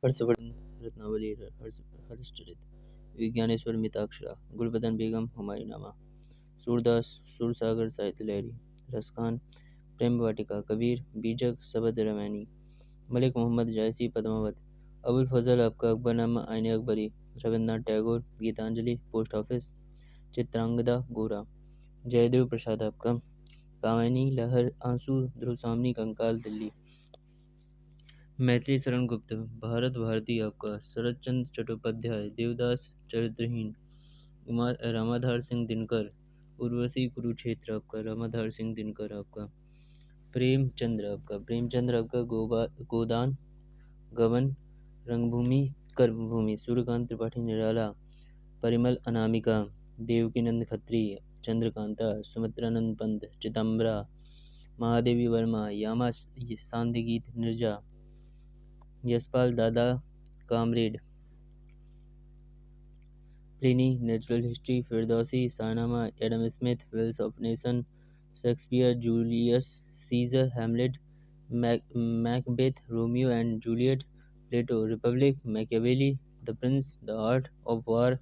हर्षवर्धन रत्नावली हर्षचरित विज्ञानेश्वर मिताक्षरा गुलबदन बेगम हुमायूंनामा सूरदास सूरसागर साहित्य लहरी रसखान प्रेम वाटिका कबीर बीजक सबद रमैनी मलिक मोहम्मद जायसी पद्मावत अबुल फजल आपका अकबरनामा आईने अकबरी रविन्द्रनाथ टैगोर गीतांजलि पोस्ट ऑफिस चित्रांगदा गोरा जयदेव प्रसाद आपका कामिनी लहर आंसू ध्रुवसामनी कंकाल दिल्ली मैथिली शरण गुप्त भारत भारती आपका शरद चंद्र चट्टोपाध्याय देवदास चरित्रहीन रामाधार सिंह दिनकर उर्वशी कुरुक्षेत्र आपका रामाधार सिंह दिनकर आपका प्रेमचंद्र आपका गोदान गबन रंगभूमि कर्मभूमि सूर्यकांत त्रिपाठी निराला परिमल अनामिका देवकीनंद खत्री चंद्रकांता सुमित्रानंद पंत चिदम्बरा महादेवी वर्मा यामा सांदगीत निर्जा Yashpal Dada comrade Pliny Natural History Firdausi सायनामा Adam Smith Wealth of Nation Shakespeare Julius Caesar Hamlet Macbeth Romeo and Juliet Plato Republic Machiavelli The Prince The Art of War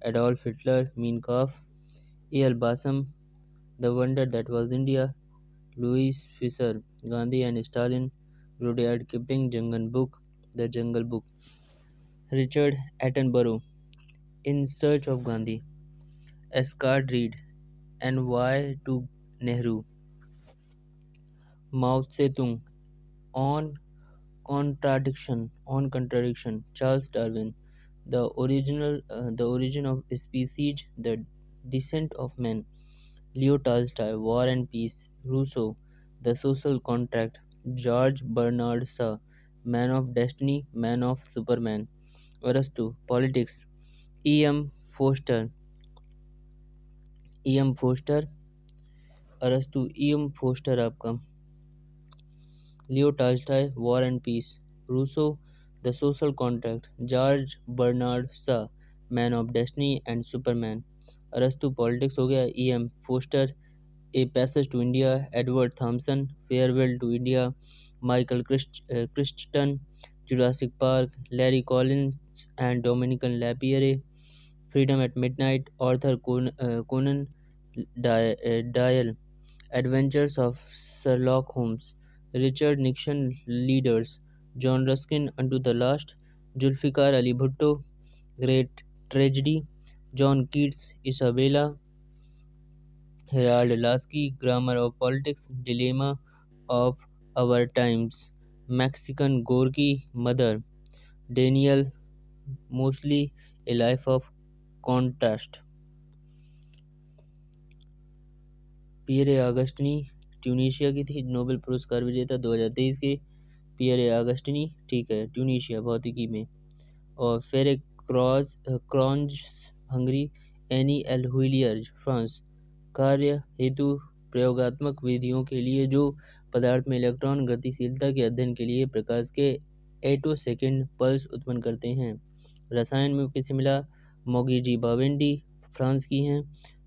Adolf Hitler Mein Kampf A L Basham The Wonder That Was India Louis Fischer Gandhi and Stalin Rudyard Kipling The Jungle Book Richard Attenborough In Search of Gandhi, Escard Reed, and Why to Nehru, Mao Zedong, on contradiction, Charles Darwin, the origin of species, the descent of man, Leo Tolstoy, War and Peace, Rousseau, the social contract, George Bernard Shaw, Man of Destiny, Man of Superman, Aristotle, Politics, E.M. Forster अरस्तु E.M. Forster आपका Leo Tolstoy war and peace Rousseau the social contract George Bernard Shaw man of destiny and superman अरस्तु politics हो गया E.M. Forster a passage to India Edward Thomson farewell to India Michael Crichton Jurassic Park Larry Collins and Dominican Lapierre Freedom at Midnight, Arthur Conan Doyle, Adventures of Sherlock Holmes, Richard Nixon Leaders, John Ruskin Unto the Last, Zulfikar Ali Bhutto, Great Tragedy, John Keats Isabella, Harold Lasky, Grammar of Politics, Dilemma of Our Times, Mexican Gorky Mother, Daniel Mosley, A Life of contrast Pierre Agostini Tunisia की थी Nobel पुरस्कार विजेता 2023 के Pierre आगस्टिनी ठीक है Tunisia भौतिकी में और फेरे क्रॉन्ज हंगरी एनी एल हुइलियर फ्रांस कार्य हेतु प्रयोगात्मक विधियों के लिए जो पदार्थ में इलेक्ट्रॉन गतिशीलता के अध्ययन के लिए प्रकाश के एटोसेकेंड पल्स उत्पन्न करते हैं रसायन में किसे मिला मोगिजी बावेंडी फ्रांस की हैं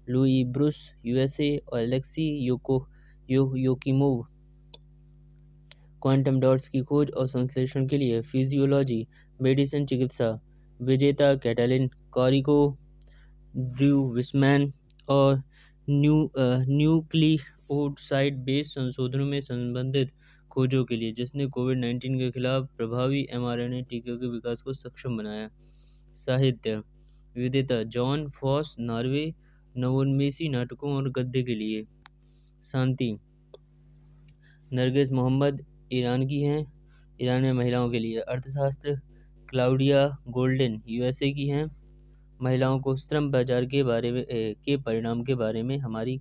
लुई ब्रूस यूएसए और एलेक्सी योकीमोव क्वांटम डॉट्स की खोज और संश्लेषण के लिए फिजियोलॉजी मेडिसिन चिकित्सा विजेता कैटलिन कॉरिको ड्रू विस्मैन और न्यूक्लियोसाइड बेस संशोधनों में संबंधित खोजों के लिए जिसने कोविड-19 के खिलाफ प्रभावी mRNA टीके के विकास को सक्षम बनाया साहित्य विविधता जॉन फॉस नॉर्वे नवोन्मेषी नाटकों और गद्य के लिए शांति नरगिस मोहम्मद ईरान की हैं ईरान में महिलाओं के लिए अर्थशास्त्र क्लाउडिया गोल्डन यूएसए की हैं महिलाओं को श्रम बाजार के परिणाम के बारे में हमारी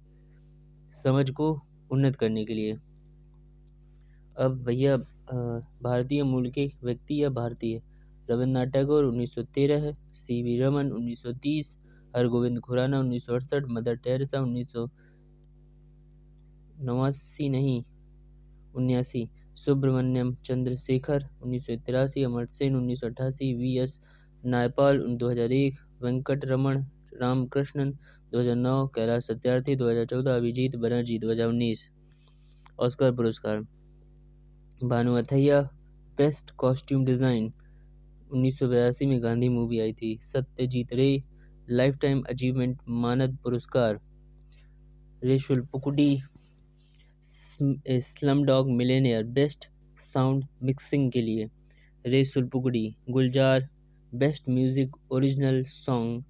समझ को उन्नत करने के लिए अब भैया भारतीय मूल के व्यक्ति या भारतीय Rabindranath Tagore 1913 C V Raman 1930 Hargobind Khorana 1968 mother Teresa 1979 Subrahmanyan Chandrasekhar 1983 Amartya Sen 1988 V S. Naipaul 2001 Venkat Raman Ramakrishnan 2009 Kailash Satyarthi 2014 Abhijit Banerjee 2019 Oscar पुरस्कार Bhanu Athaiya best costume design 1982 में गांधी मूवी आई थी। सत्यजीत रे लाइफ टाइम अचीवमेंट मानद पुरस्कार। Resul Pookutty slumdog millionaire best sound mixing के लिए। Resul Pookutty. Gulzar best music original song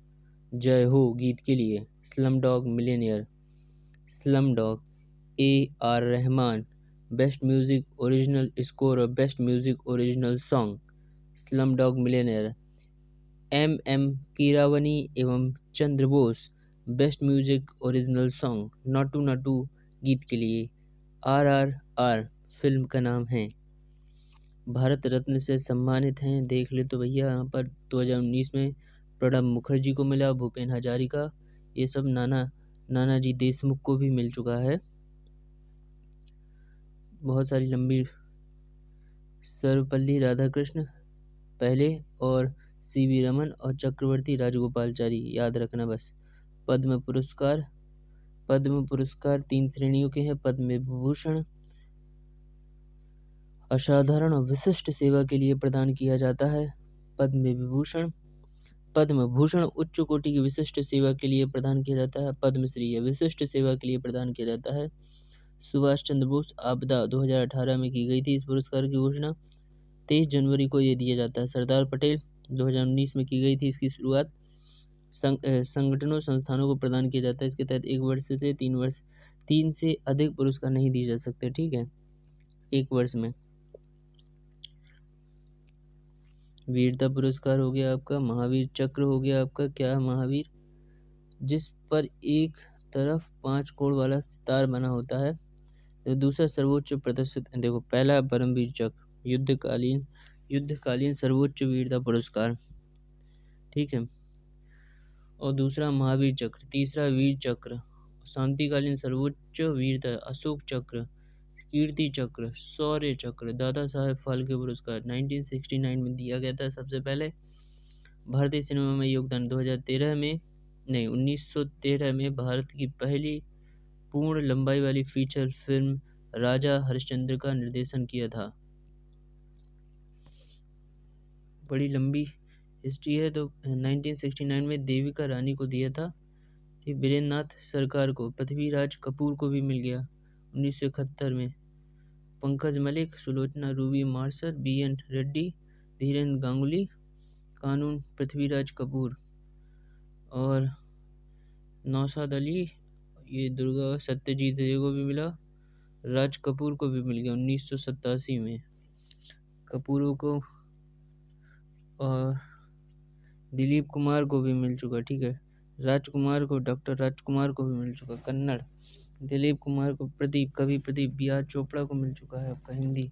Jai Ho गीत के लिए। Slumdog millionaire. Slumdog A.R. Rahman best music original score और best music original song. Slumdog millionaire. M. Keeravani एवं Chandra Bose best music original song Naatu Naatu गीत के लिए। RRR फिल्म का नाम है। भारत रत्न से सम्मानित हैं, देख ले तो भैया यहाँ पर 2019 में प्रणब मुखर्जी को मिला, भूपेन हजारिका, ये सब नानाजी देशमुख को भी मिल चुका है। बहुत सारी लंबी। सर्वपल्ली राधाकृष्ण पहले और CV रमन और चक्रवर्ती राजगोपालचारी याद रखना बस। पद्म पुरस्कार 3 श्रेणियों के हैं। पद्म विभूषण असाधारण और विशिष्ट सेवा के लिए प्रदान किया जाता है। पद्म भूषण उच्च कोटि की विशिष्ट सेवा के लिए प्रदान किया जाता है। पद्मश्री विशिष्ट सेवा के लिए प्रदान किया जाता है। सुभाष चंद्र बोस आपदा 2018 में की गई थी। इस पुरस्कार की घोषणा 23 जनवरी को ये दिया जाता है। सरदार पटेल 2019 में की गई थी। इसकी शुरुआत संगठनों संस्थानों को प्रदान किया जाता है। इसके तहत 1 वर्ष से 3 से अधिक पुरस्कार नहीं दिए जा सकते, ठीक है, 1 वर्ष में। वीरता पुरस्कार हो गया आपका। महावीर चक्र हो गया आपका। क्या है महावीर? जिस पर एक तरफ 5 कोण वाला सितार बना होता है। तो दूसरा सर्वोच्च प्रदर्शित, देखो पहला परमवीर चक्र युद्धकालीन सर्वोच्च वीरता पुरस्कार, ठीक है, और दूसरा महावीर चक्र। तीसरा वीर चक्र शांतिकालीन सर्वोच्च वीरता अशोक चक्र, कीर्ति चक्र, शौर्य चक्र, दादा साहेब फाल्के पुरस्कार 1969 में दिया गया था सबसे पहले। भारतीय सिनेमा में योगदान 1913 में भारत की पहली पूर्ण लंबाई वाली फीचर फिल्म राजा हरिश्चंद्र का निर्देशन किया था। बड़ी लंबी हिस्ट्री है। तो 1969 में देविका रानी को दिया था। वीरेंद्र नाथ सरकार को। पृथ्वीराज कपूर को भी मिल गया 1971 में। पंकज मलिक, सुलोचना रूबी मार्शल, BN रेड्डी, धीरेन्द्र गांगुली, कानून पृथ्वीराज कपूर और नौशाद अली, ये दुर्गा सत्यजीत रे को भी मिला। राज कपूर को भी मिल गया 1987 में कपूरों को, और दिलीप कुमार को भी मिल चुका, ठीक है, डॉक्टर राजकुमार को भी मिल चुका कन्नड़। दिलीप कुमार को कवि प्रदीप BR चोपड़ा को मिल चुका है आपका हिंदी।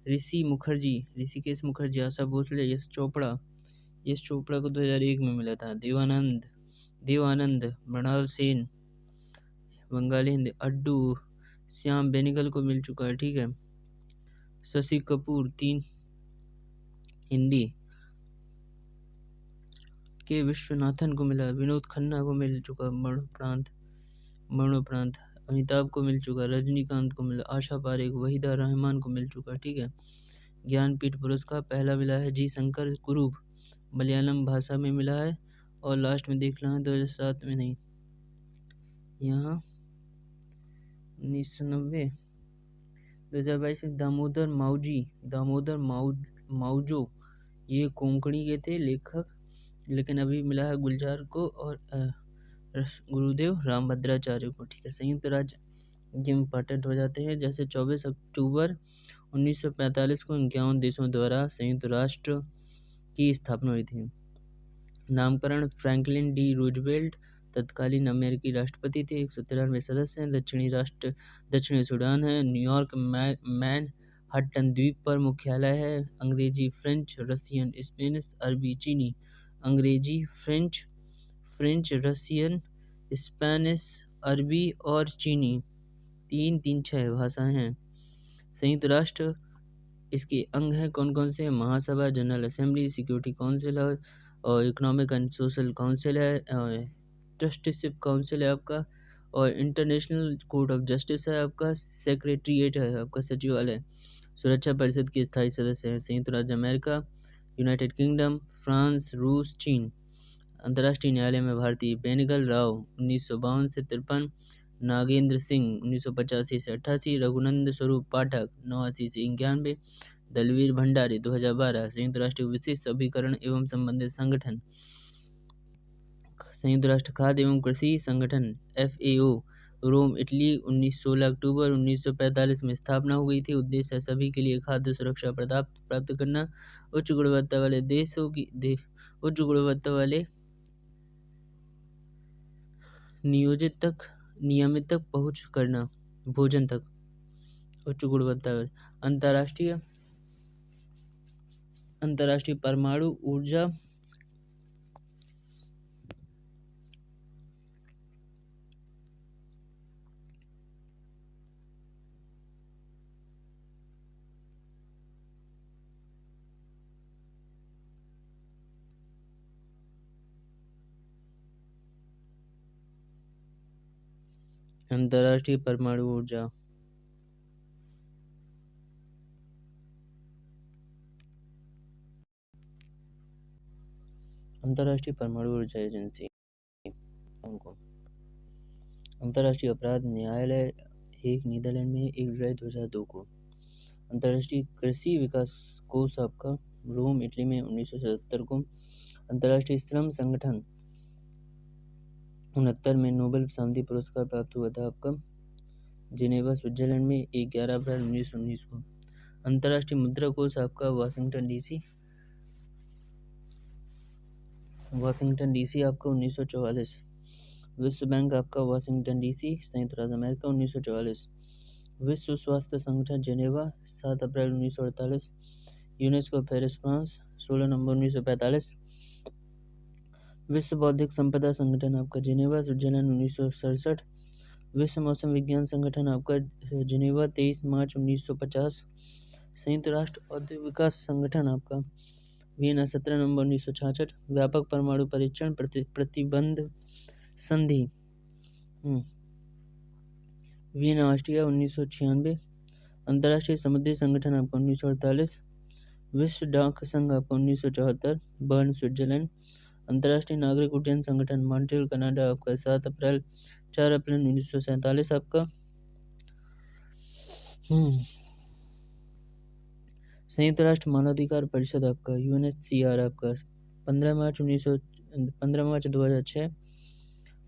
ऋषिकेश मुखर्जी, आशा भोसले, यश चोपड़ा को 2001 में मिला था। देवानंद मृणाल सेन बंगाली हिंदी। अड्डू श्याम बेनेगल को मिल चुका है, ठीक है। शशि कपूर 3 हिंदी। के विश्वनाथन को मिला। विनोद खन्ना को मिल चुका मरणोपरांत। अमिताभ को मिल चुका। रजनीकांत को मिला। आशा पारेख, वहीदा रहमान को मिल चुका, ठीक है। ज्ञानपीठ पुरस्कार पहला मिला है जी शंकर कुरूप, मलयालम भाषा में मिला है। और लास्ट में देख लें 2007 में नहीं, यहाँ 1990 2022 में दामोदर माउजो, ये कोंकणी के थे लेखक, लेकिन अभी मिला है गुलजार को और गुरुदेव रामभद्राचार्य को, ठीक है। संयुक्त राज्य ये इम्पॉर्टेंट हो जाते हैं। जैसे 24 अक्टूबर 1945 को 51 देशों द्वारा संयुक्त राष्ट्र की स्थापना हुई थी। नामकरण फ्रैंकलिन डी रूजवेल्ट तत्कालीन अमेरिकी राष्ट्रपति थे। 193 सदस्य हैं। दक्षिणी सूडान है। न्यूयॉर्क मैनहट्टन द्वीप पर मुख्यालय है। अंग्रेजी, फ्रेंच, रसियन, स्पेनिश, अरबी, चीनी। अंग्रेजी, फ्रेंच, रसियन, स्पेनिश, अरबी और चीनी, 6 भाषाएं हैं। संयुक्त राष्ट्र इसके अंग हैं कौन कौन से? महासभा, जनरल असेंबली, सिक्योरिटी काउंसिल और इकोनॉमिक एंड सोशल काउंसिल है, ट्रस्टीशिप काउंसिल है आपका, और इंटरनेशनल कोर्ट ऑफ जस्टिस है आपका, सेक्रेटरीट है आपका सचिवालय। सुरक्षा परिषद के स्थायी सदस्य हैं संयुक्त राज्य अमेरिका, यूनाइटेड किंगडम, फ्रांस, रूस, चीन। अंतर्राष्ट्रीय न्यायालय में भारतीय बेनेगल राव 1952 से 53, नागेंद्र सिंह 1985 से 88, रघुनंद स्वरूप पाठक 89 से 91, दलवीर भंडारी 2012। संयुक्त राष्ट्र विशिष्ट अभिकरण एवं संबंधित संगठन, संयुक्त राष्ट्र खाद्य एवं कृषि संगठन FAO, रोम, इटली 16 अक्टूबर 1945 में स्थापना हो गई थी। उद्देश्य है सभी के लिए खाद्य सुरक्षा प्राप्त करना। उच्च गुणवत्ता वाले उच्च गुणवत्ता वाले नियमित तक पहुंच करना, भोजन तक उच्च गुणवत्ता। अंतर्राष्ट्रीय परमाणु ऊर्जा अंतर्राष्ट्रीय परमाणु ऊर्जा एजेंसी। अंतर्राष्ट्रीय अपराध न्यायालय हेग, नीदरलैंड में 1 जुलाई 2002 को। अंतर्राष्ट्रीय कृषि विकास कोष आपका रोम, इटली में 1977 को। अंतर्राष्ट्रीय श्रम संगठन 69 में नोबेल शांति पुरस्कार प्राप्त हुआ था आपका जिनेवा, स्विट्जरलैंड में 11 अप्रैल 1919 को। अंतर्राष्ट्रीय मुद्रा कोष आपका वाशिंगटन डीसी आपका 1944। विश्व बैंक आपका वाशिंगटन डीसी, संयुक्त राज्य अमेरिका 1944। विश्व स्वास्थ्य संगठन जेनेवा 7 अप्रैल 1948। यूनेस्को पेरिस, फ्रांस 16 नवंबर 1945। विश्व बौद्धिक संपदा संगठन आपका जेनेवा, स्विट्जरलैंड 1967। विश्व मौसम विज्ञान संगठन आपका जेनेवा 23 मार्च 1950। संयुक्त राष्ट्र औद्योगिक विकास संगठन आपका वियना 17 नवंबर 1966। व्यापक परमाणु परीक्षण प्रतिबंध संधि वियना, ऑस्ट्रिया 1996। अंतर्राष्ट्रीय समुद्री संगठन आपका 1948। विश्व डाक संघ आपका 1974, बर्न, स्विट्जरलैंड। अंतर्राष्ट्रीय नागरिक उड्डयन संगठन मॉन्ट्रियल, कनाडा आपका 4 अप्रैल 1947 आपका। संयुक्त राष्ट्र मानवाधिकार परिषद आपका UNHCR आपका 15 मार्च 2006।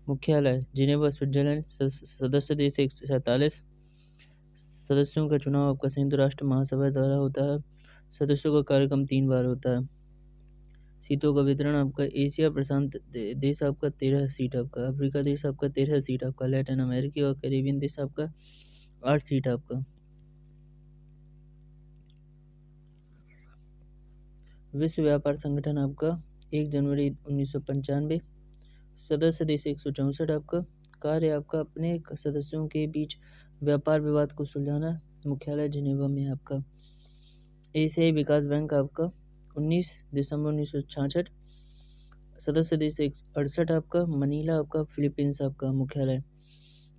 मुख्यालय जिनेवा, स्विट्जरलैंड। सदस्य देश 147। सदस्यों का चुनाव आपका संयुक्त राष्ट्र महासभा द्वारा होता है। सदस्यों का कार्यक्रम 3 बार होता है। सीटों का वितरण आपका एशिया प्रशांत देश आपका 13 सीट आपका, अफ्रीका देश आपका 13 सीट आपका, लैटिन अमेरिकी और कैरेबियन देश आपका 8 सीट आपका। विश्व व्यापार संगठन आपका 1 जनवरी 1995। सदस्य देश 164 आपका। कार्य आपका अपने सदस्यों के बीच व्यापार विवाद को सुलझाना। मुख्यालय जिनेवा में आपका। एशियाई विकास बैंक आपका 19 दिसंबर 1966। सदस्य देश 168 आपका। मनीला आपका, फिलीपींस आपका मुख्यालय।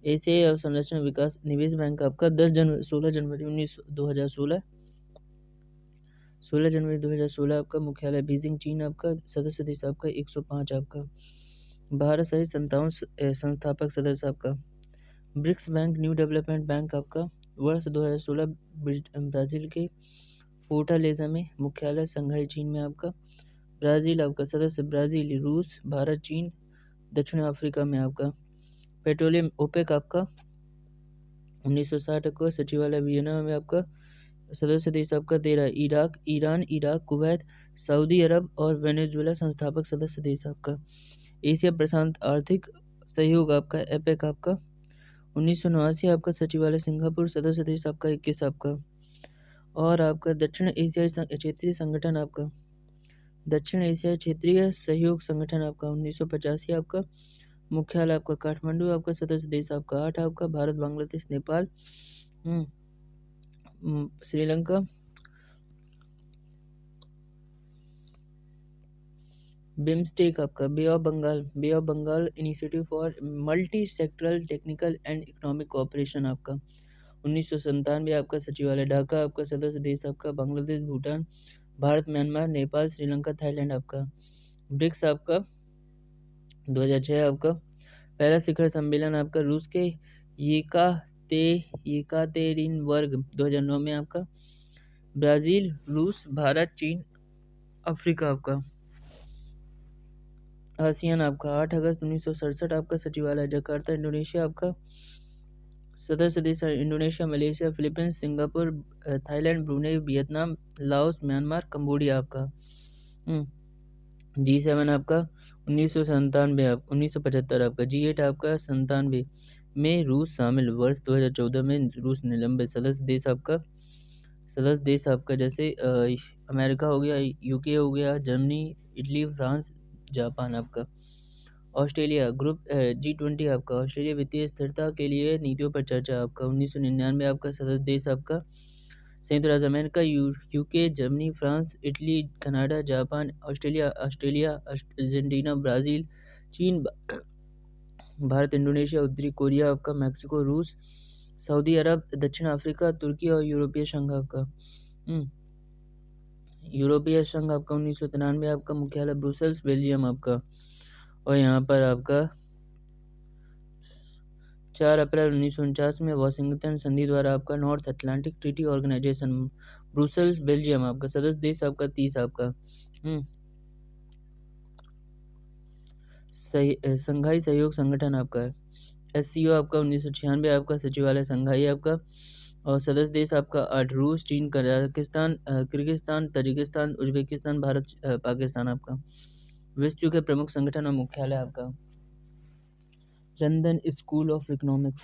एशियाई अवसंरचना विकास निवेश बैंक आपका 16 जनवरी 2016 आपका। मुख्यालय बीजिंग, चीन आपका। सदस्य देश आपका 105 आपका। भारत सहित 57 संस्थापक सदस्य आपका। BRICS bank, new development bank आपका वर्ष 2016 ब्राजील के फोर्टालेजा में। मुख्यालय संघाई, चीन में आपका। ब्राज़ील आपका सदस्य ब्राज़ील, रूस, भारत, चीन, दक्षिण अफ्रीका में आपका। पेट्रोलियम ओपेक आपका 1960 को। सचिवालय वियना में आपका। सदस्य देश आपका 13 ईरान, इराक, कुवैत, सऊदी अरब और वेनेजुएला संस्थापक सदस्य देश आपका। एशिया प्रशांत आर्थिक सहयोग आपका एपेक आपका 1989 आपका। सचिवालय सिंगापुर। सदस्य देश आपका 21 आपका। और आपका दक्षिण एशियाई क्षेत्रीय संगठन आपका दक्षिण एशियाई क्षेत्रीय सहयोग संगठन आपका 1985 आपका। मुख्यालय आपका काठमांडू आपका। सदस्य देश आपका 8 आपका। भारत, बांग्लादेश, नेपाल, श्रीलंका। बिम्स्टेक आपका bay of Bengal initiative for multi sectoral technical and economic cooperation आपका 1997 आपका। सचिवालय ढाका आपका। सदस्य देश आपका बांग्लादेश, भूटान, भारत, म्यांमार, नेपाल, श्रीलंका, थाईलैंड आपका। ब्रिक्स आपका 2006 आपका। पहला शिखर सम्मेलन आपका रूस के येकातेरिनबर्ग 2009 में आपका। ब्राज़ील, रूस, भारत, चीन, अफ्रीका आपका। आसियान आपका 8 अगस्त 1967 आपका। सचिवालय जकार्ता, इंडोनेशिया आपका। सदस्य देश Indonesia, Malaysia, Philippines, Singapore, Thailand, Brunei, Vietnam, Laos, Myanmar, Cambodia आपका। G7 आपका 1975 आपका। G8 आपका 97 में रूस शामिल। वर्ष 2014 में रूस निलंबित। सदस्य देश आपका जैसे अमेरिका हो गया, यूके हो गया, जर्मनी, इटली, फ्रांस, जापान आपका। ऑस्ट्रेलिया ग्रुप G20 आपका। ऑस्ट्रेलिया वित्तीय स्थिरता के लिए नीतियों पर चर्चा आपका 1999 आपका। सदस्य देश आपका संयुक्त राज्य America, UK, Germany, France, Italy, Canada, Japan, Australia, Argentina, Brazil, चीन, भारत, इंडोनेशिया, उत्तरी कोरिया आपका, मैक्सिको, रूस, सऊदी अरब, दक्षिण अफ्रीका, तुर्की और यूरोपीय संघ आपका। यूरोपीय संघ आपका 1993 आपका। मुख्यालय ब्रुसेल्स, बेल्जियम आपका। और यहाँ पर आपका 4 अप्रैल 1949 में वाशिंगटन संधि द्वारा आपका North Atlantic Treaty Organisation, Brussels, Belgium आपका। सदस्य देश आपका 30 आपका। संघाई सहयोग संगठन आपका है SCO आपका 1996 आपका। सचिवालय संघाई आपका। और सदस्य देश आपका 8 रूस, चीन, Kazakhstan, Kyrgyzstan, Tajikistan, Uzbekistan, Bharat, Pakistan आपका। विश्व के प्रमुख संगठन और मुख्यालय आपका London school of economics.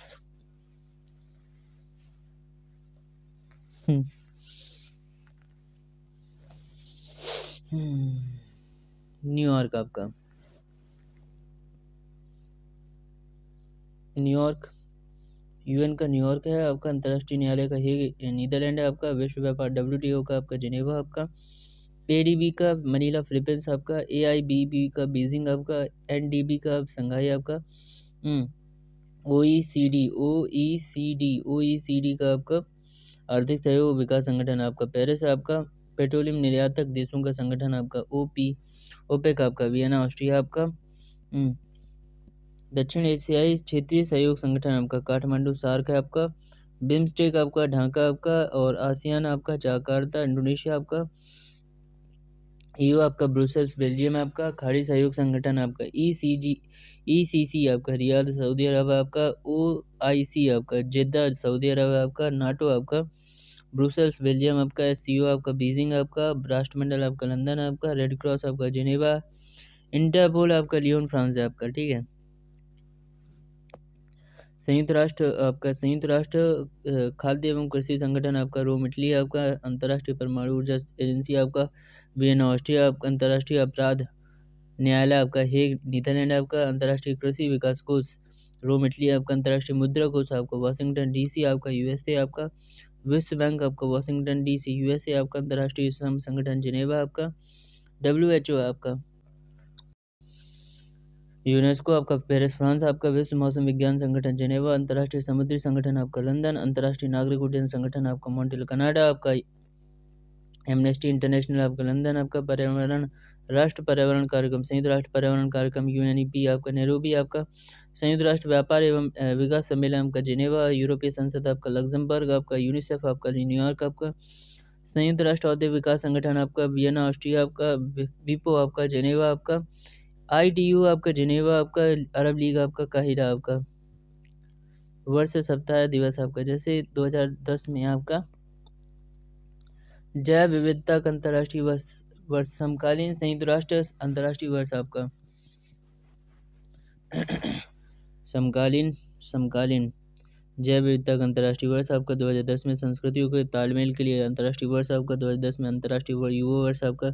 New York आपका। न्यूयॉर्क UN का न्यूयॉर्क है आपका। अंतर्राष्ट्रीय न्यायालय का हेग नीदरलैंड है आपका। विश्व व्यापार WTO का आपका जिनेवा आपका। ADB का मनीला फिलीपींस आपका। AIBB का बीजिंग आपका। NDB का संघाई आपका। OECD का आपका आर्थिक सहयोग विकास संगठन आपका। पेरिस आपका पेट्रोलियम निर्यातक देशों का संगठन आपका। OPEC आपका वियना ऑस्ट्रिया आपका। दक्षिण एशियाई क्षेत्रीय सहयोग संगठन आपका काठमांडू सार्क है आपका। बिम्स्टेक आपका ढाका आपका। और आसियान आपका जकार्ता इंडोनेशिया आपका। EU आपका ब्रुसेल्स बेल्जियम आपका। खाड़ी सहयोग संगठन आपका ECC आपका रियाद सऊदी अरब आपका। OIC आपका जेद्दा सऊदी अरब आपका। नाटो आपका ब्रुसेल्स बेल्जियम आपका। SCO आपका बीजिंग आपका। राष्ट्रमंडल आपका लंदन आपका। रेड क्रॉस आपका जिनेवा। इंटरपोल आपका लियोन फ्रांस है आपका। ठीक है। संयुक्त राष्ट्र खाद्य एवं कृषि संगठन आपका रोम इटली आपका। अंतर्राष्ट्रीय परमाणु ऊर्जा एजेंसी आपका वियना ऑस्ट्रिया आपका। अंतर्राष्ट्रीय अपराध न्यायालय आपका हेग नीदरलैंड आपका। अंतर्राष्ट्रीय कृषि विकास कोष रोम इटली आपका। अंतर्राष्ट्रीय मुद्रा कोष आपका वाशिंगटन DC आपका USA आपका। विश्व बैंक आपका वाशिंगटन DC USA आपका। अंतर्राष्ट्रीय श्रम संगठन जिनेवा आपका। WHO आपका। यूनेस्को आपका पेरिस फ्रांस आपका। विश्व मौसम विज्ञान संगठन जिनेवा। अंतर्राष्ट्रीय समुद्री संगठन आपका लंदन। अंतर्राष्ट्रीय नागरिक उड्डयन संगठन आपका मॉन्ट्रियल कनाडा आपका। एमनेस्टी इंटरनेशनल आपका लंदन आपका। राष्ट्र पर्यावरण कार्यक्रम संयुक्त राष्ट्र पर्यावरण कार्यक्रम UNEP आपका नैरोबी आपका। संयुक्त राष्ट्र व्यापार एवं विकास सम्मेलन आपका जिनेवा। यूरोपीय संसद आपका लग्जमबर्ग आपका। यूनिसेफ आपका न्यूयॉर्क आपका। संयुक्त राष्ट्र औद्योगिक विकास संगठन आपका वियना ऑस्ट्रिया आपका। विपो आपका जिनेवा आपका। ITU आपका जिनेवा आपका। अरब लीग आपका काहिरा आपका। वर्ष सप्ताह दिवस आपका जैसे 2010 में आपका जैव विविधता का अंतर्राष्ट्रीय वर्ष समकालीन संयुक्त राष्ट्र अंतर्राष्ट्रीय वर्ष आपका समकालीन जैव विविधता का अंतर्राष्ट्रीय वर्ष आपका 2010 में। संस्कृतियों के तालमेल के लिए अंतर्राष्ट्रीय वर्ष आपका 2010 में। अंतर्राष्ट्रीय युवा वर्ष आपका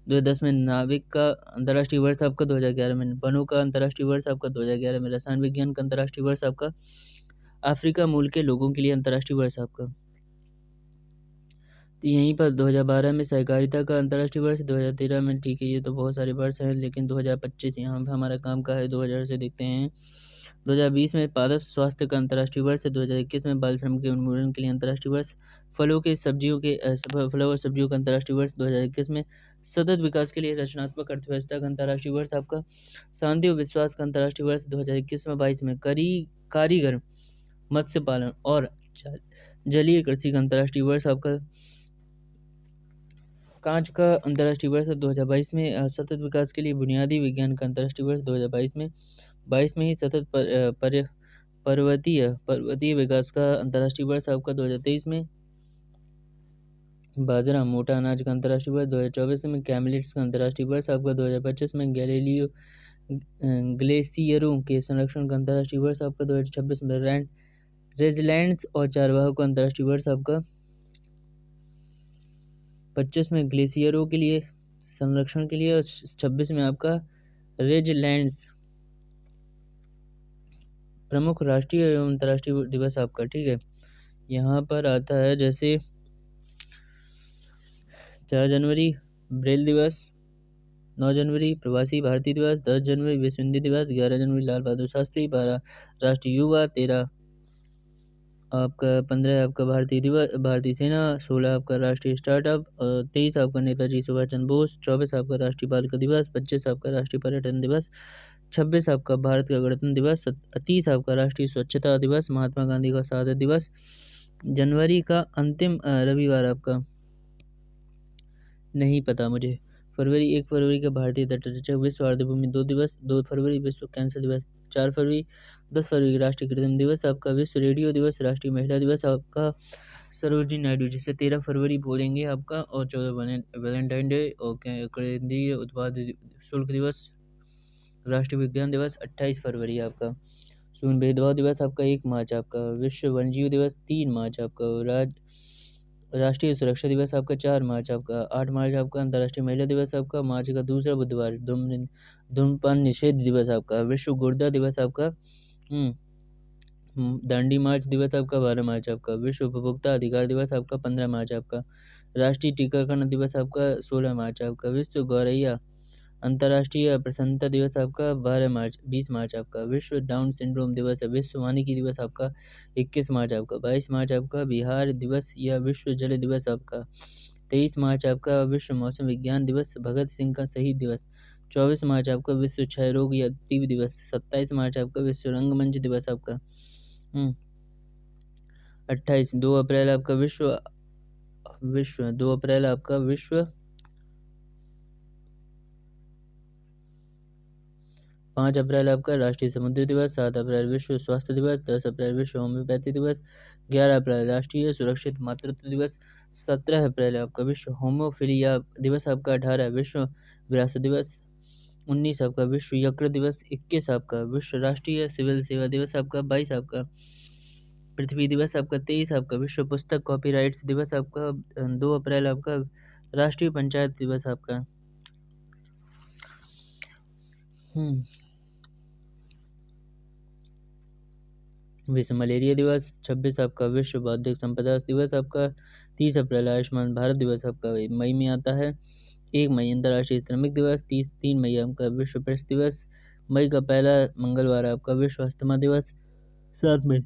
2010 में। नाविक का अंतर्राष्ट्रीय वर्ष आपका 2011 में। वनों का अंतर्राष्ट्रीय वर्ष आपका 2011 में। रसायन विज्ञान का अंतर्राष्ट्रीय वर्ष आपका। अफ्रीका मूल के लोगों के लिए अंतर्राष्ट्रीय वर्ष आपका। तो यहीं पर 2012 में सहकारिता का अंतर्राष्ट्रीय वर्ष। 2013 में ठीक है। ये तो बहुत सारे वर्ष हैं लेकिन 2025 यहाँ पर हमारा काम का है। 2000 से देखते हैं 2020 में पादप स्वास्थ्य का अंतर्राष्ट्रीय वर्ष, 2021 में बाल श्रम के उन्मूलन के लिए अंतर्राष्ट्रीय वर्ष, फलों और सब्जियों का अंतर्राष्ट्रीय वर्ष 2021 में, सतत विकास के लिए रचनात्मक अर्थव्यवस्था का अंतर्राष्ट्रीय वर्ष आपका, शांति और विश्वास का अंतर्राष्ट्रीय वर्ष 2021 में 22 में, कारीगर मत्स्य पालन और जलीय कृषि का अंतर्राष्ट्रीय वर्ष आपका, कांच का अंतर्राष्ट्रीय वर्ष 2022 में, सतत विकास के लिए बुनियादी विज्ञान का अंतर्राष्ट्रीय वर्ष 2022 में, 22 में ही सतत पर्वतीय विकास का अंतर्राष्ट्रीय वर्ष आपका 2023 में, बाजरा मोटा अनाज का अंतर्राष्ट्रीय वर्ष 2024 में, कैमलिट्स का अंतर्राष्ट्रीय वर्ष आपका 2025 में, ग्लेशियरों के संरक्षण का अंतर्राष्ट्रीय वर्ष आपका 2026 में, रेजिलैंड्स और चारवाहों का अंतर्राष्ट्रीय वर्ष आपका 25 में, ग्लेशियरों के लिए संरक्षण के लिए, और 26 में आपका रेजिलैंड्स प्रमुख राष्ट्रीय एवं अंतर्राष्ट्रीय दिवस आपका। ठीक है, यहाँ पर आता है जैसे 4 जनवरी ब्रेल दिवस, 9 जनवरी प्रवासी भारतीय दिवस, 10 जनवरी विश्व हिंदी दिवस, 11 जनवरी लाल बहादुर शास्त्री, 12 राष्ट्रीय युवा, 13 आपका 15 आपका भारतीय सेना, 16 आपका राष्ट्रीय स्टार्टअप, 23 आपका नेताजी सुभाष चंद्र बोस, 24 आपका राष्ट्रीय बालिका दिवस, 25 आपका राष्ट्रीय पर्यटन दिवस, 26 आपका भारत का गणतंत्र दिवस, 30 आपका राष्ट्रीय स्वच्छता दिवस, महात्मा गांधी का शहादत दिवस, जनवरी का अंतिम रविवार आपका नहीं पता मुझे, 1 फरवरी का भारतीय तटरक्षक विश्व आर्द्रभूमि 2 दिवस, 2 फरवरी विश्व कैंसर दिवस, 4 फरवरी 10 फरवरी राष्ट्रीय कृत्रिम दिवस आपका, विश्व रेडियो दिवस, राष्ट्रीय महिला दिवस आपका सरोजिनी नायडू जिसे 13 फरवरी बोलेंगे आपका, और 14 वैलेंटाइन डे और केंद्रीय उत्पाद शुल्क दिवस, राष्ट्रीय विज्ञान दिवस 28 फरवरी आपका, शून्य भेदभाव दिवस आपका 1 मार्च आपका, विश्व वन्यजीव दिवस 3 मार्च आपका, राष्ट्रीय सुरक्षा दिवस आपका 4 मार्च आपका, 8 मार्च आपका अंतर्राष्ट्रीय महिला दिवस आपका, मार्च का दूसरा बुधवार धूम्रपान निषेध दिवस आपका, विश्व गुर्दा दिवस आपका, दांडी मार्च दिवस आपका 12 मार्च आपका, विश्व उपभोक्ता अधिकार दिवस आपका 15 मार्च आपका, राष्ट्रीय टीकाकरण दिवस आपका 16 मार्च आपका, विश्व गौरैया अंतर्राष्ट्रीय प्रसन्नता दिवस आपका 20 मार्च आपका, विश्व डाउन सिंड्रोम दिवस है, विश्व वानिकी दिवस आपका 21 मार्च आपका, 22 मार्च आपका बिहार दिवस या विश्व जल दिवस आपका, 23 मार्च आपका विश्व मौसम विज्ञान दिवस, भगत सिंह का शहीद दिवस, 24 मार्च आपका विश्व क्षय रोग या टीबी दिवस, 27 मार्च आपका विश्व रंगमंच दिवस आपका, 2 अप्रैल आपका विश्व 5 अप्रैल आपका राष्ट्रीय समुद्री दिवस, 7 अप्रैल विश्व स्वास्थ्य दिवस, 10 अप्रैल विश्व होम्योपैथी दिवस, 11 अप्रैल राष्ट्रीय सुरक्षित मातृत्व दिवस, 17 अप्रैल आपका विश्व होमोफिलिया दिवस आपका, 18 विश्व विरासत दिवस, 19 आपका विश्व यकृत दिवस, 21 आपका विश्व राष्ट्रीय सिविल सेवा दिवस आपका, 22 आपका पृथ्वी दिवस आपका, 23 आपका विश्व पुस्तक कॉपीराइट्स दिवस आपका, 2 अप्रैल आपका राष्ट्रीय पंचायत दिवस आपका, विश्व मलेरिया दिवस, 26 आपका विश्व बौद्धिक संपदा दिवस आपका, 30 अप्रैल आयुष्मान भारत दिवस आपका मई में आता है, 1 मई अंतर्राष्ट्रीय श्रमिक दिवस, 3 मई आपका विश्व प्रेस दिवस, मई का पहला मंगलवार आपका विश्व अस्थमा दिवस, 7 मई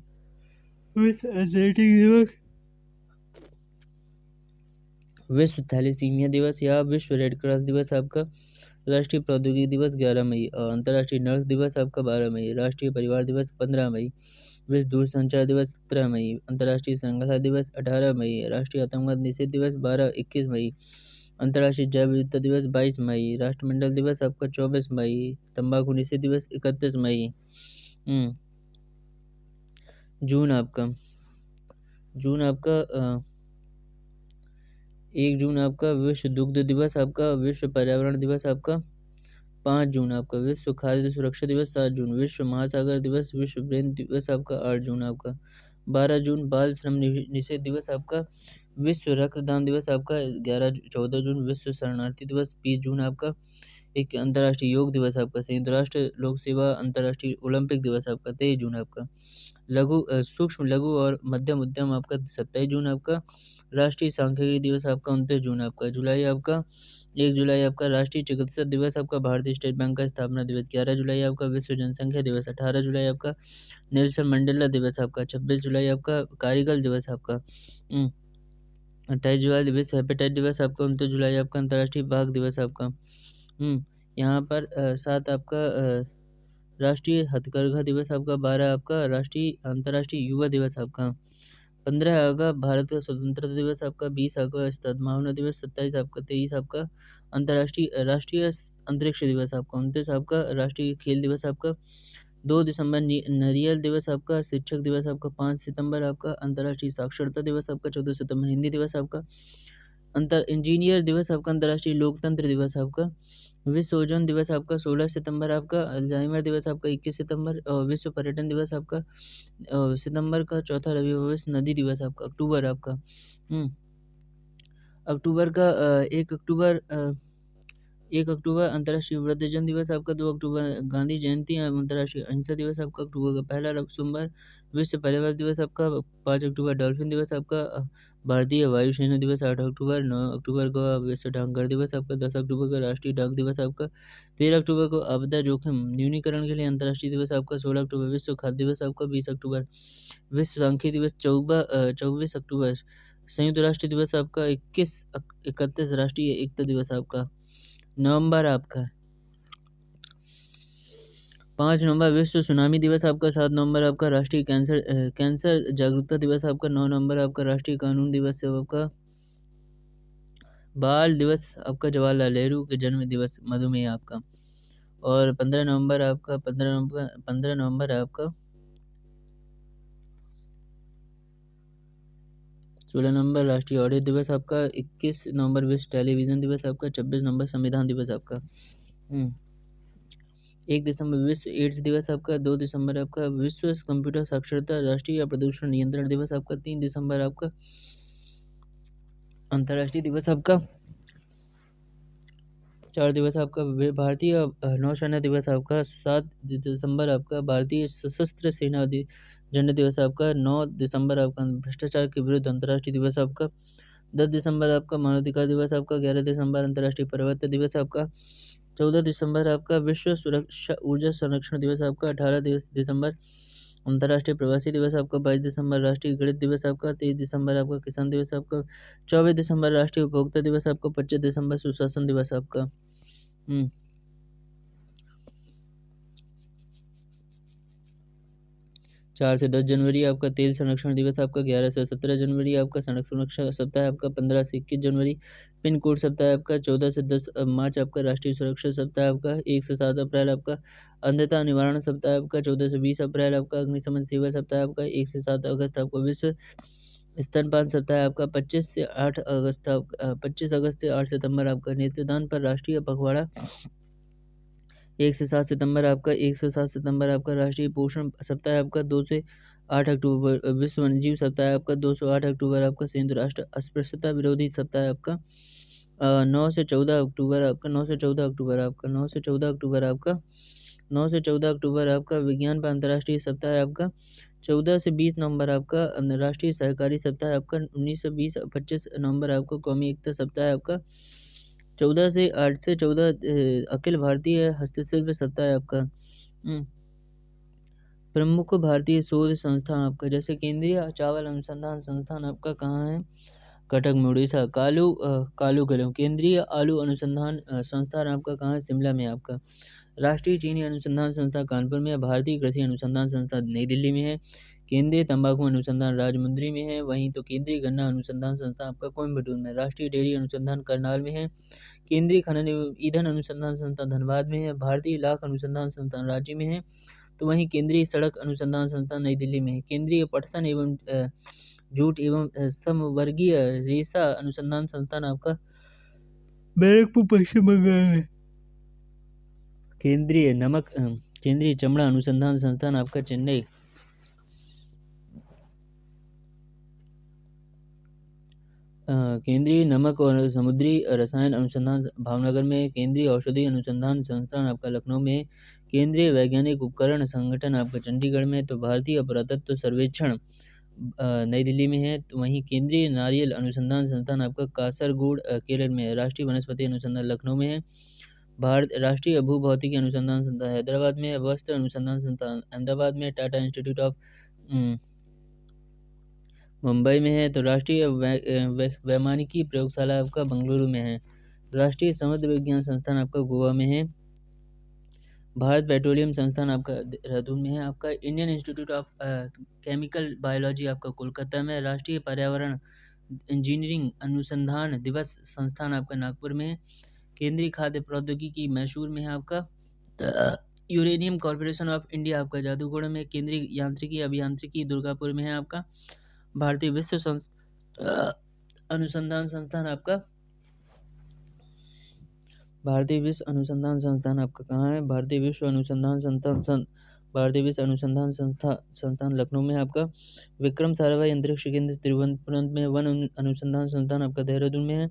विश्व एथलेटिक दिवस, विश्व थैलेसीमिया दिवस या विश्व रेड क्रॉस दिवस आपका, राष्ट्रीय प्रौद्योगिकी दिवस 11 मई, और अंतर्राष्ट्रीय नर्स दिवस आपका 12 मई, राष्ट्रीय परिवार दिवस 15 मई, विश्व दूरसंचार दिवस 17 मई, अंतर्राष्ट्रीय संग्रहालय दिवस 18 मई, राष्ट्रीय आतंकवाद निषेध दिवस 21 मई, अंतर्राष्ट्रीय जैव विविधता दिवस 22 मई, राष्ट्रमंडल दिवस आपका 24 मई, तंबाकू निषेध दिवस 31 मई, जून आपका 1 जून आपका विश्व दुग्ध दिवस आपका, विश्व पर्यावरण दिवस आपका 5 जून आपका, विश्व खाद्य सुरक्षा दिवस 7 जून, विश्व महासागर दिवस, विश्व ब्रेन दिवस आपका 8 जून आपका, 12 जून बाल श्रम निषेध दिवस आपका, विश्व रक्तदान दिवस आपका 14 जून। विश्व शरणार्थी दिवस 20 जून आपका। एक अंतर्राष्ट्रीय योग दिवस आपका। संयुक्त राष्ट्र लोक सेवा अंतर्राष्ट्रीय ओलंपिक दिवस आपका 23 जून आपका। सूक्ष्म लघु और मध्यम उद्यम आपका 27 जून आपका। राष्ट्रीय सांख्यिकी दिवस आपका 29 जून आपका। 1 जुलाई आपका राष्ट्रीय चिकित्सा दिवस आपका। भारतीय स्टेट बैंक का स्थापना दिवस 11 जुलाई आपका। विश्व जनसंख्या दिवस 18 जुलाई आपका। नेल्सन मंडेला दिवस आपका 26 जुलाई आपका। कारीगल दिवस आपका 28 जुलाई। विश्व हेपेटाइट दिवस आपका 29 जुलाई आपका। अंतर्राष्ट्रीय बाघ दिवस आपका यहाँ पर 7 आपका राष्ट्रीय हथकरघा दिवस आपका। 12 आपका अंतर्राष्ट्रीय युवा दिवस आपका। 15 अगस्त भारत का स्वतंत्रता दिवस आपका। 20 अगस्त सद्भावना दिवस। 27 आपका 23 आपका राष्ट्रीय अंतरिक्ष दिवस आपका। 29 आपका राष्ट्रीय खेल दिवस आपका। 2 दिसंबर नारियल दिवस आपका। शिक्षक दिवस आपका। 5 सितंबर आपका अंतर्राष्ट्रीय साक्षरता दिवस आपका। 14 सितंबर हिंदी दिवस आपका। इंजीनियर दिवस आपका। अंतर्राष्ट्रीय लोकतंत्र दिवस आपका। विश्व ओजोन दिवस आपका 16 सितंबर आपका। अल्जाइमर दिवस आपका 21 सितंबर। और विश्व पर्यटन दिवस आपका सितंबर का चौथा रविवार। विश्व नदी दिवस आपका अक्टूबर आपका। अक्टूबर का 1 अक्टूबर अंतर्राष्ट्रीय वृद्धजन दिवस आपका। 2 अक्टूबर गांधी जयंती अंतर्राष्ट्रीय अहिंसा दिवस आपका। अक्टूबर का पहला सोमवार विश्व परिवेश दिवस आपका। 5 अक्टूबर डॉल्फिन दिवस आपका। भारतीय वायुसेना दिवस 8 अक्टूबर। 9 अक्टूबर को विश्व डाकघर दिवस आपका। 10 अक्टूबर को राष्ट्रीय डाक दिवस आपका। 13 अक्टूबर को आपदा जोखिम न्यूनीकरण के लिए अंतर्राष्ट्रीय दिवस आपका। 16 अक्टूबर विश्व खाद्य दिवस आपका। 20 अक्टूबर विश्व सांख्यिकी दिवस। 24 अक्टूबर संयुक्त राष्ट्र दिवस आपका। 31 राष्ट्रीय एकता दिवस आपका। नवंबर आपका 5 नवंबर विश्व सुनामी दिवस आपका। 7 नवंबर आपका राष्ट्रीय कैंसर जागरूकता दिवस आपका। 9 नवंबर आपका राष्ट्रीय कानून दिवस आपका। बाल दिवस आपका जवाहरलाल नेहरू के जन्म दिवस मधुमेह आपका। और 15 नवंबर आपका 16 नवंबर राष्ट्रीय ऑडियो दिवस आपका। 21 नवंबर विश्व टेलीविजन दिवस आपका। 26 नवंबर संविधान दिवस आपका। 1 दिसंबर विश्व एड्स दिवस आपका। 2 दिसंबर आपका विश्व कंप्यूटर साक्षरता राष्ट्रीय प्रदूषण नियंत्रण दिवस आपका। 3 दिसंबर आपका अंतर्राष्ट्रीय दिवस आपका। 4 दिवस आपका भारतीय नौसेना दिवस आपका। 7 दिसंबर आपका भारतीय सशस्त्र सेना झंडा दिवस आपका। 9 दिसंबर आपका भ्रष्टाचार के विरुद्ध अंतर्राष्ट्रीय दिवस आपका। 10 दिसंबर आपका मानवाधिकार दिवस आपका। 11 दिसंबर अंतर्राष्ट्रीय पर्वत दिवस आपका। 14 दिसंबर आपका विश्व सुरक्षा ऊर्जा संरक्षण दिवस आपका। 18 दिसंबर अंतर्राष्ट्रीय प्रवासी दिवस आपका। 22 दिसंबर राष्ट्रीय गणित दिवस आपका। 23 दिसंबर आपका किसान दिवस आपका। 24 दिसंबर राष्ट्रीय उपभोक्ता दिवस आपका। 25 दिसंबर सुशासन दिवस आपका। 4 से 10 जनवरी आपका तेल संरक्षण दिवस आपका। 11 से 17 जनवरी आपका सड़क सुरक्षा सप्ताह आपका। 15 से 21 जनवरी पिन कोड सप्ताह आपका। 14 से 10 मार्च आपका राष्ट्रीय सुरक्षा सप्ताह आपका। 1 से 7 अप्रैल आपका अंधता निवारण सप्ताह आपका। 14 से 20 अप्रैल आपका अग्निशमन सेवा सप्ताह आपका। 1 से 7 अगस्त आपका विश्व स्तनपान सप्ताह आपका। 25 अगस्त से 8 सितंबर आपका नेत्रदान पर राष्ट्रीय पखवाड़ा। 1 से 7 सितंबर आपका 1 से 7 सितंबर आपका राष्ट्रीय पोषण सप्ताह आपका। 2 से 8 अक्टूबर विश्व वन्यजीव सप्ताह आपका। 2 से 8 अक्टूबर आपका संयुक्त राष्ट्र अस्पृश्यता विरोधी सप्ताह आपका। 9 से 14 अक्टूबर आपका 9 से 14 अक्टूबर आपका 9 से 14 अक्टूबर आपका 9 से 14 अक्टूबर आपका विज्ञान पर अंतर्राष्ट्रीय सप्ताह आपका। 14 से 20 नवंबर आपका राष्ट्रीय सहकारी सप्ताह आपका। 19 से 25 नवंबर आपका कौमी एकता सप्ताह आपका। 8 से 14 अखिल भारतीय हस्तशिल्प सप्ताह आपका। प्रमुख भारतीय शोध संस्थान आपका जैसे केंद्रीय चावल अनुसंधान संस्थान आपका कहाँ है? कटक में उड़ीसा। कालू केंद्रीय आलू अनुसंधान संस्थान आपका कहाँ है? शिमला में आपका। राष्ट्रीय चीनी अनुसंधान संस्थान कानपुर में है। भारतीय कृषि अनुसंधान संस्थान नई दिल्ली में है। केंद्रीय तंबाकू अनुसंधान राजमुंद्री में है। वहीं तो केंद्रीय गन्ना अनुसंधान संस्थान आपका कोयम्बटूर में। राष्ट्रीय डेयरी अनुसंधान करनाल में है। केंद्रीय खनन एवं ईंधन अनुसंधान संस्थान धनबाद में है। भारतीय लाख अनुसंधान संस्थान रांची में है। तो वहीं केंद्रीय सड़क अनुसंधान संस्थान नई दिल्ली में है। केंद्रीय पटसन एवं जूट एवं समवर्गीय रेशा अनुसंधान संस्थान आपका बैरकपुर पश्चिम बंगाल है। केंद्रीय चमड़ा अनुसंधान संस्थान आपका चेन्नई। केंद्रीय नमक और समुद्री रसायन अनुसंधान भावनगर में, केंद्रीय औषधि अनुसंधान संस्थान आपका लखनऊ में, केंद्रीय वैज्ञानिक उपकरण संगठन आपका चंडीगढ़ में, तो भारतीय पुरातत्व सर्वेक्षण नई दिल्ली में है। तो वहीं केंद्रीय नारियल अनुसंधान संस्थान आपका कासरगोड केरल में है। राष्ट्रीय वनस्पति अनुसंधान लखनऊ में है। भारत राष्ट्रीय भूभौतिकी अनुसंधान संस्थान हैदराबाद में है। वस्त्र अनुसंधान संस्थान अहमदाबाद में, टाटा इंस्टीट्यूट ऑफ मुंबई में है। तो राष्ट्रीय वैमानिकी प्रयोगशाला आपका बेंगलुरु में है। राष्ट्रीय समुद्र विज्ञान संस्थान आपका गोवा में है। भारत पेट्रोलियम संस्थान आपका देहरादून में है। आपका Indian institute of chemical biology आपका कोलकाता में है। राष्ट्रीय पर्यावरण इंजीनियरिंग अनुसंधान दिवस संस्थान आपका नागपुर में है। केंद्रीय खाद्य प्रौद्योगिकी मैसूर में है आपका। यूरेनियम कॉर्पोरेशन ऑफ इंडिया आपका जादूगढ़ में। केंद्रीय यांत्रिकी अभियांत्रिकी दुर्गापुर में है आपका। भारतीय विश्व अनुसंधान संस्थान आपका भारतीय विश्व अनुसंधान संस्थान आपका कहाँ है? भारतीय विश्व अनुसंधान संस्थान लखनऊ में है आपका। विक्रम साराभाई अंतरिक्ष केंद्र तिरुवनंतपुरम में। वन अनुसंधान संस्थान आपका देहरादून में है।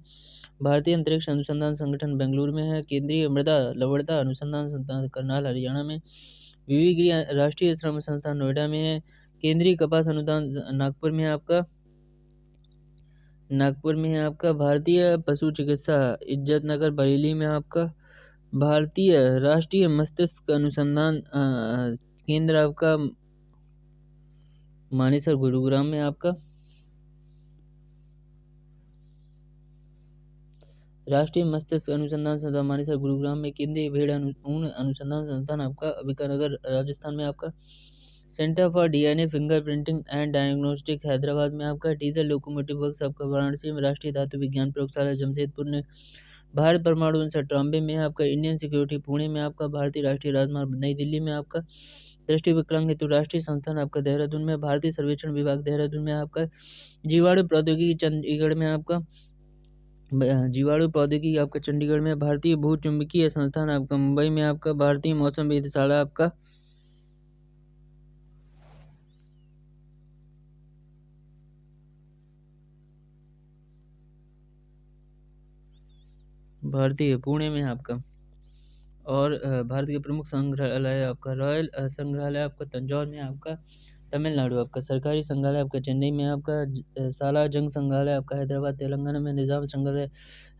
भारतीय अंतरिक्ष अनुसंधान संगठन बेंगलुरु में है। केंद्रीय मृदा लवणता अनुसंधान संस्थान करनाल हरियाणा में। विविगिरी राष्ट्रीय श्रम संस्थान नोएडा में है। केंद्रीय कपास अनुदान नागपुर में है आपका। भारतीय पशु चिकित्सा इज्जतनगर बरेली में आपका। भारतीय राष्ट्रीय मस्तिष्क अनुसंधान केंद्र आपका मानेसर गुरुग्राम में आपका। राष्ट्रीय मस्तिष्क अनुसंधान संस्थान मानेसर गुरुग्राम में। केंद्रीय भेड़ ऊन अनुसंधान संस्थान आपका बीकानेर राजस्थान में आपका। Centre for DNA fingerprinting and diagnostic Hyderabad में आपका। डीजल लोकोमोटिव वर्क्स आपका वाराणसी में। राष्ट्रीय धातु विज्ञान प्रयोगशाला जमशेदपुर में। भारत परमाणु अनुसंधान ट्राम्बे में आपका। इंडियन सिक्योरिटी पुणे में आपका। भारतीय राष्ट्रीय राजमार्ग नई दिल्ली में आपका। दृष्टि विकलांग हेतु राष्ट्रीय संस्थान आपका देहरादून में। भारतीय सर्वेक्षण विभाग देहरादून में आपका। जीवाणु प्रौद्योगिकी चंडीगढ़ में आपका। जीवाणु प्रौद्योगिकी आपका चंडीगढ़ में। भारतीय भूचुंबकीय संस्थान आपका मुंबई में आपका। भारतीय मौसम वेधशाला आपका भारतीय पुणे में आपका। और भारत के प्रमुख संग्रहालय आपका रॉयल संग्रहालय आपका तंजौर में आपका तमिलनाडु। आपका सरकारी संग्रहालय आपका चेन्नई में आपका। साला जंग संग्रहालय आपका हैदराबाद तेलंगाना में। निजाम संग्रहालय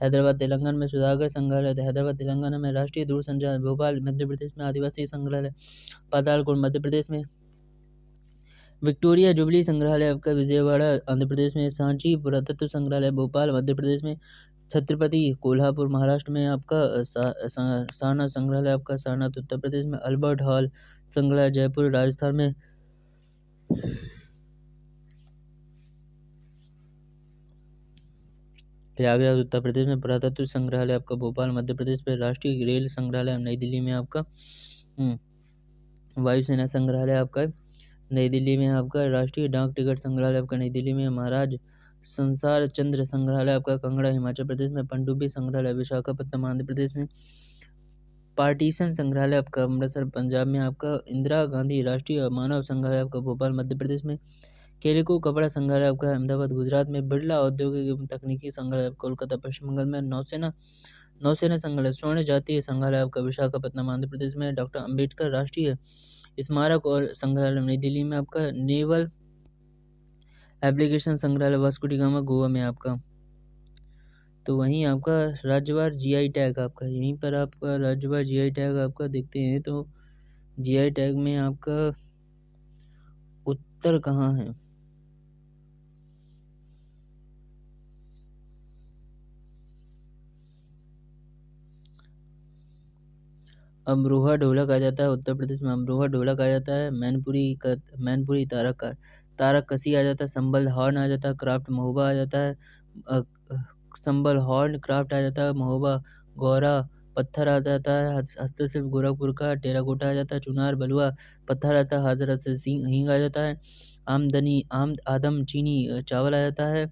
हैदराबाद तेलंगाना में। सुधाकर संग्रहालय हैदराबाद तेलंगाना में। राष्ट्रीय दूरसंचार भोपाल मध्य प्रदेश में। आदिवासी संग्रहालय पातालकोट मध्य प्रदेश में। विक्टोरिया जुबली संग्रहालय आपका विजयवाड़ा आंध्र प्रदेश में। सांची पुरातत्व संग्रहालय भोपाल मध्य प्रदेश में। छत्रपति कोल्हापुर महाराष्ट्र में आपका। सारनाथ संग्रहालय आपका सारनाथ उत्तर प्रदेश में। अल्बर्ट हॉल संग्रहालय जयपुर राजस्थान में। प्रयागराज उत्तर प्रदेश में। पुरातत्व संग्रहालय आपका भोपाल मध्य प्रदेश में। राष्ट्रीय रेल संग्रहालय नई दिल्ली में आपका। वायुसेना संग्रहालय आपका नई दिल्ली में आपका। राष्ट्रीय डाक टिकट संग्रहालय आपका नई दिल्ली में। महाराज संसार चंद्र संग्रहालय आपका कांगड़ा हिमाचल प्रदेश में। पनडुब्बी संग्रहालय विशाखापट्टनम आंध्र प्रदेश में। पार्टीशन संग्रहालय आपका अमृतसर पंजाब में आपका। इंदिरा गांधी राष्ट्रीय मानव संग्रहालय आपका भोपाल मध्य प्रदेश में। केलिको कपड़ा संग्रहालय आपका अहमदाबाद गुजरात में। बिरला औद्योगिक एवं तकनीकी संग्रहालय कोलकाता पश्चिम बंगाल में। नौसेना संग्रहालय स्वर्ण जातीय संग्रहालय आपका विशाखापट्टनम आंध्र प्रदेश में। डॉक्टर अंबेडकर राष्ट्रीय स्मारक और संग्रहालय नई दिल्ली में आपका। नेवल एप्लीकेशन संग्रहालय वास्को डी गामा गोवा में आपका। तो वहीं आपका राज्यवार जीआई टैग आपका यहीं पर आपका राज्यवार जीआई टैग आपका देखते हैं। तो जीआई टैग में आपका उत्तर कहाँ है? अमरोहा ढोला कहा जाता है उत्तर प्रदेश में। अमरोहा ढोला कहा जाता है। मैनपुरी तारक कसी आ जाता है। संबल हॉर्न आ जाता है। क्राफ्ट महोबा आ जाता है। संबल हॉर्न क्राफ्ट आ जाता है। महोबा गौरा पत्थर आ जाता है। हस्तशिल्प गोरखपुर का टेराकोटा आ जाता है। चुनार बलुआ पत्थर आता है। हाजरत से हींग आ जाता है। आदम चीनी चावल आ जाता है।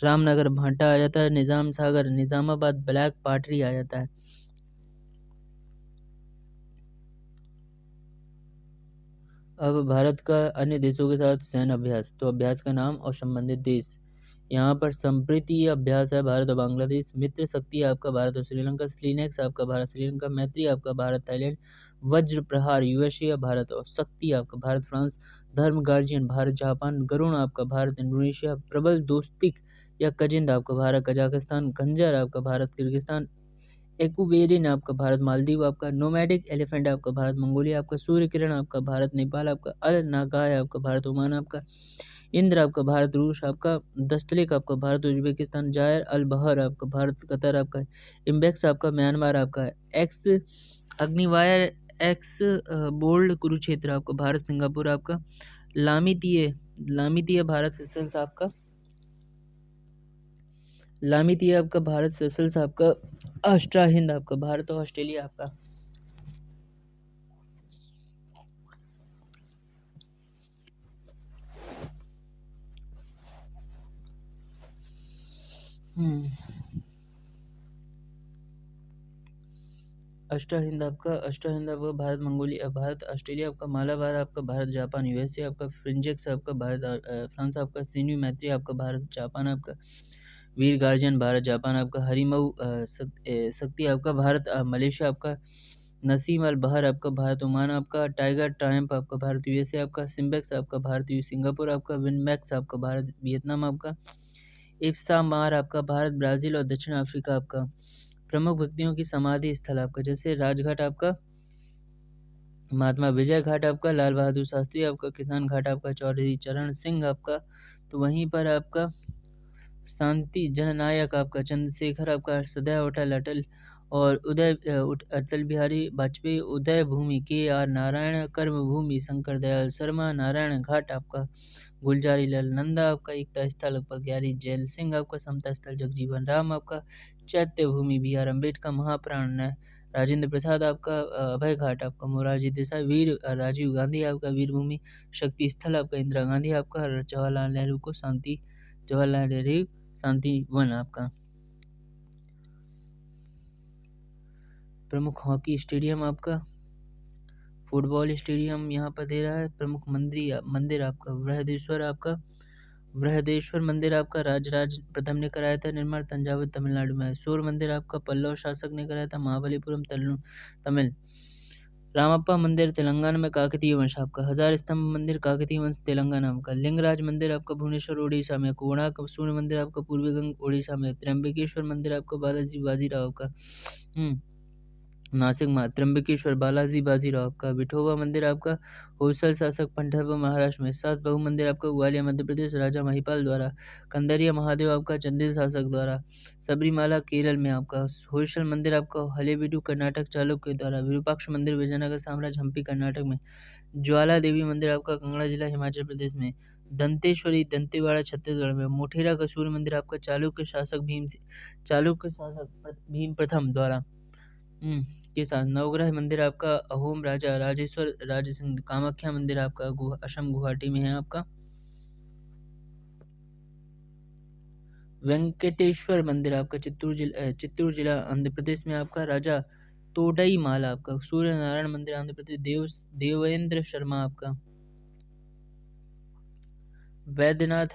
रामनगर भाटा आ जाता है। निजाम सागर निजामाबाद ब्लैक पाटरी आ जाता है। अब भारत का अन्य देशों के साथ सैन्य अभ्यास। तो अभ्यास का नाम और संबंधित देश यहाँ पर संप्रीति अभ्यास है भारत और बांग्लादेश। मित्र शक्ति आपका भारत और श्रीलंका। स्लीनेक्स आपका भारत श्रीलंका। मैत्री आपका भारत थाईलैंड। वज्र प्रहार यूएसए भारत और शक्ति आपका भारत फ्रांस। धर्म गार्जियन भारत जापान। गरुण आपका भारत इंडोनेशिया। प्रबल दोस्तिक या कजिंद आपका भारत कजाकिस्तान। खंजर आपका भारत किर्गिस्तान। एक्वेरियन आपका भारत मालदीव आपका। नोमैडिक एलिफेंट आपका भारत मंगोलिया आपका। सूर्य किरण आपका भारत नेपाल आपका। अल नागाय आपका भारत ओमान आपका। इंद्र आपका भारत रूस आपका। दस्तलिक आपका भारत उज्बेकिस्तान। जायर अल बहर आपका भारत कतर आपका। इम्बेक्स आपका म्यांमार आपका। एक्स अग्निवायर एक्स बोल्ड कुरुक्षेत्र आपका भारत सिंगापुर आपका। लामितीय भारत सेशल्स आपका। लामितीय आपका भारत सेशल्स आपका। अष्टा हिंद आपका भारत और ऑस्ट्रेलिया आपका। अष्टा हिंद आपका भारत मंगोलिया भारत ऑस्ट्रेलिया आपका। मालाबार आपका भारत जापान यूएसए आपका। फ्रिंजेक्स आपका भारत फ्रांस आपका। सिन्यू मैत्री आपका भारत जापान आपका। वीर गार्जियन भारत जापान आपका। हरिमऊ शक्ति आपका भारत मलेशिया आपका। नसीम अल बहर आपका भारत ओमान आपका। टाइगर ट्रायम्फ आपका भारत यूएसए आपका। सिम्बेक्स आपका भारत सिंगापुर आपका। विनमैक्स आपका भारत वियतनाम आपका। इफ्सा मार आपका भारत ब्राज़ील और दक्षिण अफ्रीका आपका। प्रमुख व्यक्तियों की समाधि स्थल आपका जैसे राजघाट आपका महात्मा विजय घाट आपका। लाल बहादुर शास्त्री आपका। किसान घाट आपका चौधरी चरण सिंह आपका। तो वहीं पर आपका शांति जननायक आपका चंद्रशेखर आपका। सदैव अटल अटल और अटल बिहारी वाजपेयी। उदय भूमि के आर नारायण। कर्म भूमि शंकर दयाल शर्मा। नारायण घाट आपका गुलजारी लाल नंदा आपका। एकता स्थल आपका ज्ञानी जैल सिंह आपका। समता स्थल जगजीवन राम आपका। चैत्य भूमि बी आर अम्बेडकर महाप्राण राजेंद्र प्रसाद आपका। अभय घाट आपका मोरारजी देसाई। वीर राजीव गांधी आपका। वीर भूमि शक्ति स्थल आपका इंदिरा गांधी आपका। जवाहरलाल नेहरू को जवाहरलाल नेहरू शांति वन आपका। प्रमुख हॉकी स्टेडियम आपका। फुटबॉल स्टेडियम यहाँ पर दे रहा है। प्रमुख मंदिर आपका बृहदेश्वर आपका। बृहदेश्वर मंदिर आपका राजराज प्रथम ने कराया था निर्माण तंजावुर तमिलनाडु में। सूर्य मंदिर आपका पल्लव शासक ने कराया था महाबलीपुरम तमिल। रामप्पा मंदिर तेलंगाना में काकतीय वंश आपका। हजार स्तंभ मंदिर काकतीय वंश तेलंगाना आपका। लिंगराज मंदिर आपका भुवनेश्वर उड़ीसा में। कोणार्क सूर्य मंदिर आपका पूर्वी गंग उड़ीसा में। त्र्यंबकेश्वर मंदिर आपका बालाजी बाजीराव का नासिक में। त्र्यंबकेश्वर बालाजी बाजीराव आपका। विठोबा मंदिर आपका होयसल शासक पंढरपुर महाराष्ट्र में। सास बहु मंदिर आपका ग्वालियर मध्य प्रदेश राजा महिपाल द्वारा। कंदरिया महादेव आपका चंदेल शासक द्वारा। सबरीमाला केरल में आपका। होयसल मंदिर आपका हलेबीडु कर्नाटक चालुक्य द्वारा। विरूपाक्ष मंदिर विजयनगर साम्राज्य हम्पी कर्नाटक में। ज्वाला देवी मंदिर आपका कांगड़ा जिला हिमाचल प्रदेश में। दंतेश्वरी दंतेवाड़ा छत्तीसगढ़ में। मोटेरा का सूर्य मंदिर आपका चालुक्य शासक भीम प्रथम द्वारा के साथ। नवग्रह मंदिर आपका अहोम राजा राजेश्वर राज सिंह। कामाख्या मंदिर आपका असम गुवाहाटी में है आपका। वेंकटेश्वर मंदिर आपका चित्तूर जिला आंध्र प्रदेश में आपका। राजा तोडई माल आपका। सूर्य नारायण मंदिर आंध्र प्रदेश देवेंद्र शर्मा आपका। वैद्यनाथ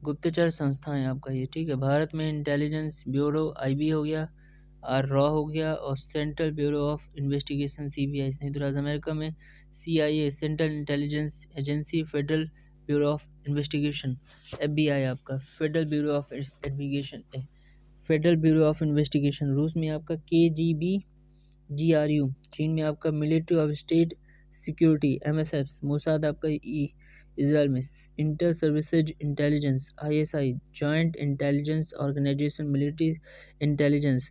गुप्तचर संस्थाएं आपका ये ठीक है। भारत में इंटेलिजेंस ब्यूरो आईबी हो गया। रॉ हो गया और central bureau of investigation CBI. संयुक्त राज्य अमेरिका में CIA central intelligence agency. Federal bureau of investigation FBI आपका। Federal bureau of investigation. रूस में आपका केजीबी जीआरयू। चीन में आपका military of state security MSF. Mossad आपका इजराइल में inter services intelligence ISI. Joint intelligence organisation military intelligence.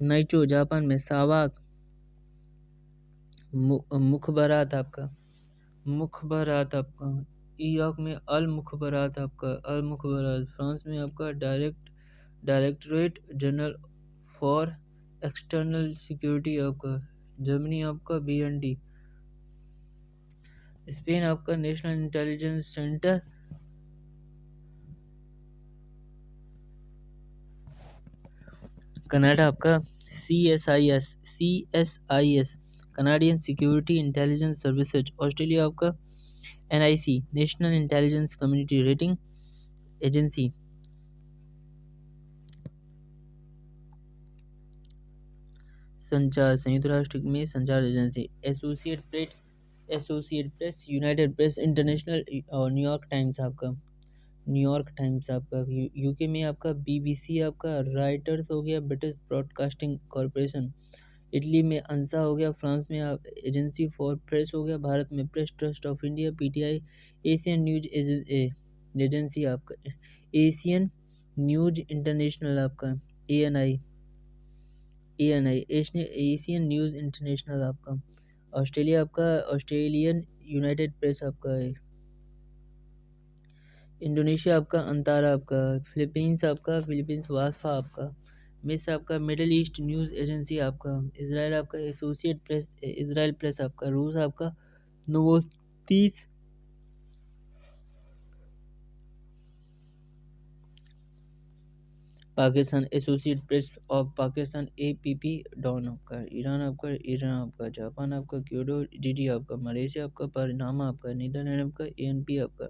Naicho Japan में। सावाक मुखबरात आपका इराक में। अल मुखबरात फ्रांस में आपका। Directorate general for external security आपका। जर्मनी आपका बीएनडी। स्पेन आपका नेशनल इंटेलिजेंस सेंटर। कनाडा आपका CSIS Canadian security intelligence services. Australia आपका NIC national intelligence community rating agency. संचार संयुक्त राष्ट्र में संचार agency. Associate press, United press international और न्यूयॉर्क टाइम्स आपका। न्यूयॉर्क टाइम्स आपका यूके में आपका बीबीसी आपका। राइटर्स हो गया ब्रिटिश ब्रॉडकास्टिंग कॉरपोरेशन। इटली में अंसा हो गया। फ्रांस में आप एजेंसी फॉर प्रेस हो गया। भारत में press trust of India PTI. Asian news agency आपका एशियन न्यूज इंटरनेशनल आपका एएनआई। एशियन न्यूज़ इंटरनेशनल आपका। ऑस्ट्रेलिया आपका ऑस्ट्रेलियन यूनाइटेड प्रेस आपका है। इंडोनेशिया आपका अंतारा आपका। फिलीपींस वाफा आपका। मिस्र आपका मिडिल ईस्ट न्यूज़ एजेंसी आपका। इसराइल आपका एसोसिएट प्रेस इसराइल प्रेस आपका। रूस आपका Novosti. Pakistan associate press of Pakistan APP Dawn आपका। ईरान आपका। जापान आपका क्योडो जीडी आपका। मलेशिया आपका परिणामा आपका। नीदरलैंड आपका एएनपी आपका।